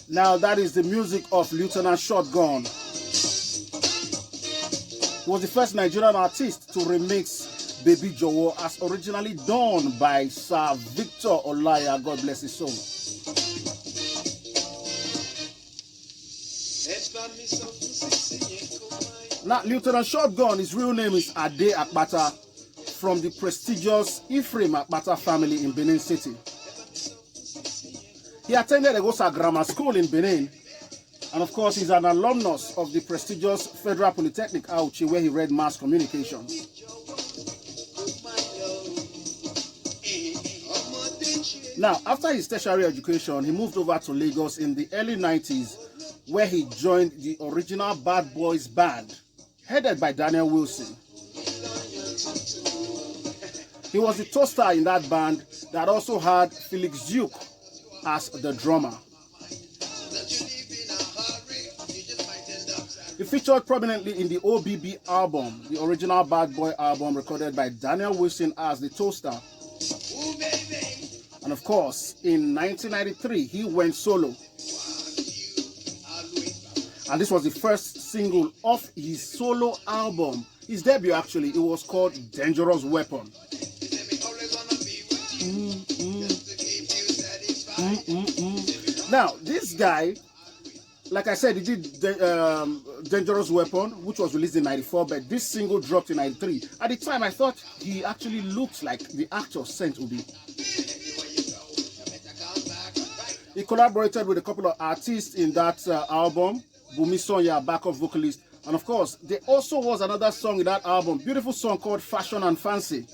Now that is the music of Lieutenant Shotgun. He was the first Nigerian artist to remix Baby Jowo as originally done by Sir Victor Olaya, God bless his soul. Now, Lieutenant Shotgun, his real name is Ade Akpata, from the prestigious Ephraim Akpata family in Benin City. He attended Egosa Grammar School in Benin, and of course, he's an alumnus of the prestigious Federal Polytechnic Auchi, where he read mass communication. Now, after his tertiary education, he moved over to Lagos in the early 90s, where he joined the original Bad Boys band, headed by Daniel Wilson. He was the toaster in that band that also had Felix Duke as the drummer. He featured prominently in the OBB album, the original Bad Boy album recorded by Daniel Wilson as the toaster. And of course, in 1993, he went solo. And this was the first single off his solo album. His debut, actually, it was called Dangerous Weapon. Now, this guy, like I said, he did Dangerous Weapon, which was released in 94, but this single dropped in 93. At the time, I thought he actually looked like the actor Saint Obi. He collaborated with a couple of artists in that album, Bumi Sonya, backup vocalist, and of course, there also was another song in that album, beautiful song called Fashion and Fancy.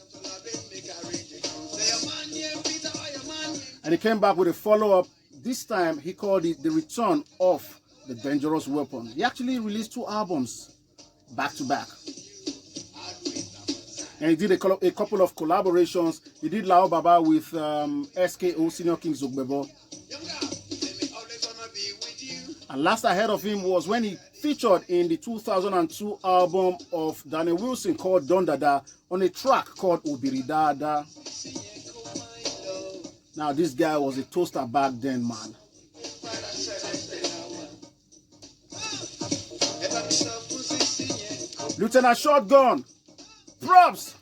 And he came back with a follow-up. This time, he called it The Return of the Dangerous Weapon. He actually released 2 albums back to back. And he did a couple of collaborations. He did Lao Baba with SKO, Senior King Zogbebo. And last I heard of him was when he featured in the 2002 album of Daniel Wilson called Don Dada on a track called Obiridada. Now, this guy was a toaster back then, man. Lieutenant Shotgun, props!